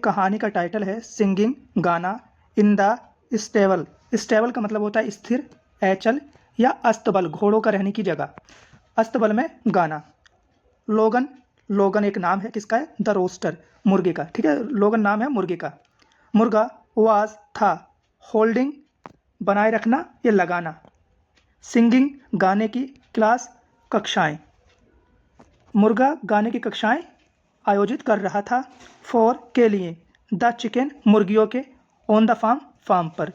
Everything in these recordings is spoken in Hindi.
कहानी का टाइटल है सिंगिंग, गाना इन द स्टेबल। स्टेबल का मतलब होता है स्थिर, ऐचल या अस्तबल, घोड़ों का रहने की जगह। अस्तबल में गाना। लोगन, लोगन एक नाम है किसका है? द रोस्टर, मुर्गे का। ठीक है, लोगन नाम है मुर्गे का। मुर्गा वाज था, होल्डिंग बनाए रखना या लगाना। सिंगिंग गाने की, क्लास कक्षाएं। मुर्गा गाने की कक्षाएं आयोजित कर रहा था। फॉर के लिए, द चिकन मुर्गियों के, ऑन द फार्म फार्म पर,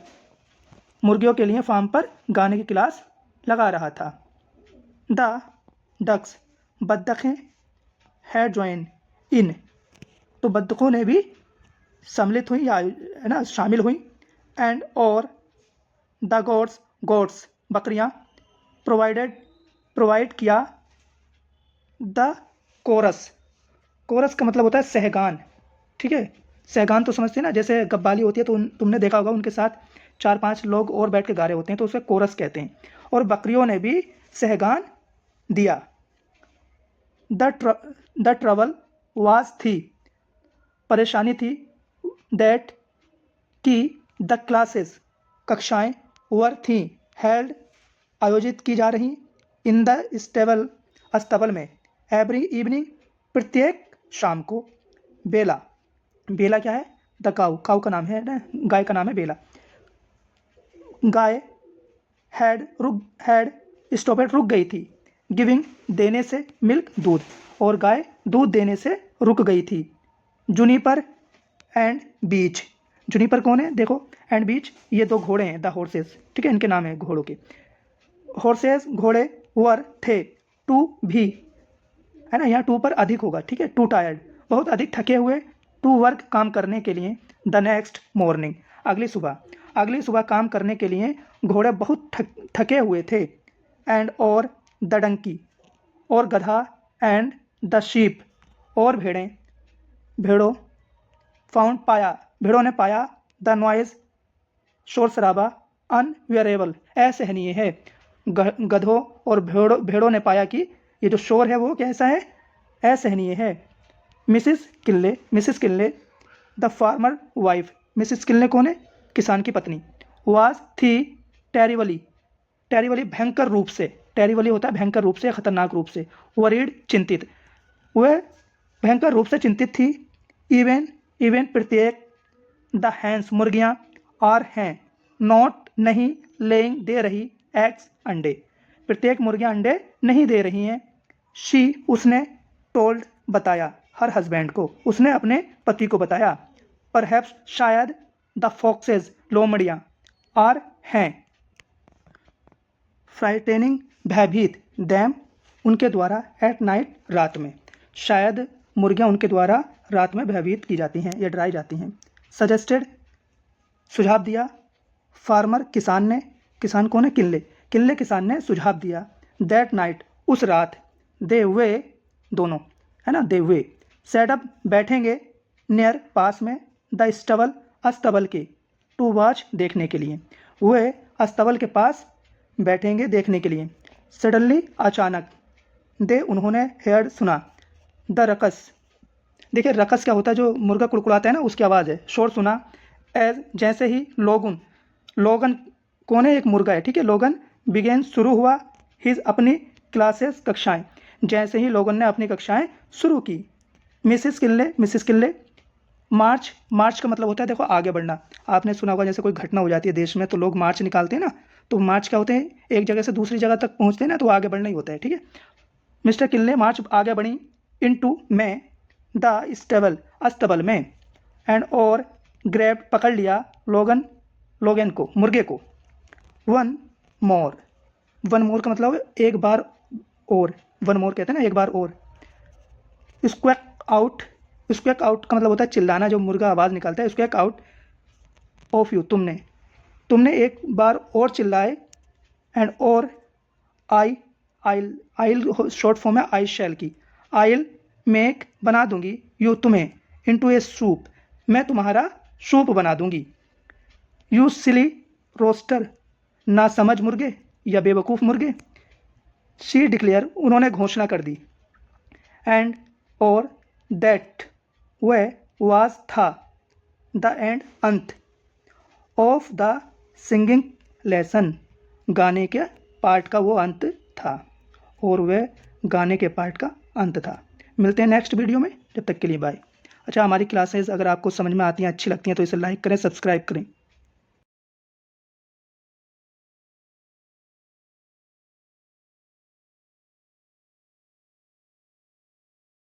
मुर्गियों के लिए फार्म पर गाने की क्लास लगा रहा था। द डक्स बत्तखें हैड ज्वाइन इन, तो बत्तखों ने भी सम्मिलित हुई या है ना शामिल हुई। एंड और द गोड्स, गोड्स बकरियां, प्रोवाइड किया द कोरस। कोरस का मतलब होता है सहगान। ठीक है, सहगान तो समझते हैं ना, जैसे कव्वाली होती है तो तुमने देखा होगा उनके साथ 4-5 लोग और बैठ के गा रहे होते हैं तो उसे कोरस कहते हैं। और बकरियों ने भी सहगान दिया। द ट्रबल वाज थी, परेशानी थी। दैट की द क्लासेस कक्षाएं, वर थी हेल्ड आयोजित की जा रही। इन द स्टेबल अस्तबल में, एवरी इवनिंग प्रत्येक शाम को। बेला, बेला क्या है? द काऊ, काऊ का नाम है ना, गाय का नाम है बेला। गाय हैड स्टॉपेड रुक गई थी। गिविंग देने से, मिल्क दूध, और गाय दूध देने से रुक गई थी। जुनिपर एंड बीच, जुनिपर कौन है? देखो, एंड बीच ये दो घोड़े हैं, द हॉर्सेस। ठीक है, इनके नाम है घोड़ों के। हॉर्सेस घोड़े, वर थे, टू भी है ना, यहाँ टू पर अधिक होगा। ठीक है, टू टायर्ड बहुत अधिक थके हुए, टू वर्क काम करने के लिए, द नेक्स्ट मॉर्निंग अगली सुबह, अगली सुबह काम करने के लिए घोड़े बहुत थके हुए थे। एंड और द डंकी, और गधा, एंड द शीप, और भेड़ें, भेड़ों, फाउंड पाया, भेड़ों ने पाया, द नॉइज शोर शराबा, अनवियरेबल असहनीय है। गधों और भेड़ों ने पाया कि ये जो शोर है वो कैसा है? असहनीय है। मिसिस किल्ले द फार्मर वाइफ, मिसिस किल्ले कौन है? किसान की पत्नी। वाज थी टेरिबली, टेरिबली भयंकर रूप से, टेरिबली होता है भयंकर रूप से, खतरनाक रूप से। वरीड चिंतित, वह भयंकर रूप से चिंतित थी। इवन प्रत्येक, द हैंस मुर्गियां, आर हैं, नॉट नहीं, लेइंग दे रही, एग्स अंडे, प्रत्येक मुर्गियां अंडे नहीं दे रही हैं। शी उसने, टोल्ड बताया, हर हस्बैंड को, उसने अपने पति को बताया। परहैप्स शायद, द फॉक्सेस लोमड़ियां, आर हैं, फ्राइटेनिंग भयभीत, दैम उनके द्वारा, एट नाइट रात में, शायद मुर्गियां उनके द्वारा रात में भयभीत की जाती हैं या डराई जाती हैं। सजेस्टेड सुझाव दिया। फार्मर किसान ने, किसान कौन है? किल्ले किसान ने सुझाव दिया। दैट नाइट उस रात, दे वे दोनों है ना, दे वे सेट अप बैठेंगे, नियर पास में, द स्टबल अस्तबल के, टू वॉच देखने के लिए, वे अस्तबल के पास बैठेंगे देखने के लिए। सडनली अचानक, दे उन्होंने, हेard सुना, द रकस, देखिए रकस क्या होता है? जो मुर्गा कुड़कुड़ाता है ना उसकी आवाज़ है। शोर सुना, एज जैसे ही, लोगन कौन है? एक मुर्गा है। ठीक है, लोगन बिगेन शुरू हुआ, हिज अपनी क्लासेस कक्षाएं, जैसे ही लोगन ने अपनी कक्षाएं शुरू की। मिसिस किल्ले मार्च का मतलब होता है देखो आगे बढ़ना। आपने सुना होगा जैसे कोई घटना हो जाती है देश में तो लोग मार्च निकालते हैं ना, तो मार्च क्या होते हैं? एक जगह से दूसरी जगह तक पहुंचते हैं ना, तो आगे बढ़ना ही होता है। ठीक है, मिस्टर किल्ले मार्च आगे बढ़ी, इनटू में, द स्टेबल अस्तबल में, एंड और ग्रैब पकड़ लिया, लोगन को, मुर्गे को। वन मोर का मतलब एक बार और, वन मोर कहते हैं ना, एक बार और। स्क्वैक आउट का मतलब होता है चिल्लाना, जो मुर्गा आवाज़ निकालता है। स्क्वैक आउट ऑफ यू, तुमने एक बार और चिल्लाए। एंड और आइल शॉर्ट फॉर्म है आई शैल की। आइल मेक बना दूंगी, यू तुम्हें, इनटू ए सूप मैं तुम्हारा सूप बना दूंगी। यू सिली रोस्टर, ना समझ मुर्गे या बेवकूफ़ मुर्गे। शी डिक्लेयर उन्होंने घोषणा कर दी। एंड और दैट वह वाज था, द एंड, अंत, ऑफ द सिंगिंग लेसन, गाने के पार्ट का वो अंत था, और वह गाने के पार्ट का अंत था। मिलते हैं नेक्स्ट वीडियो में, जब तक के लिए बाय। अच्छा, हमारी क्लासेस अगर आपको समझ में आती हैं, अच्छी लगती हैं, तो इसे लाइक करें, सब्सक्राइब करें।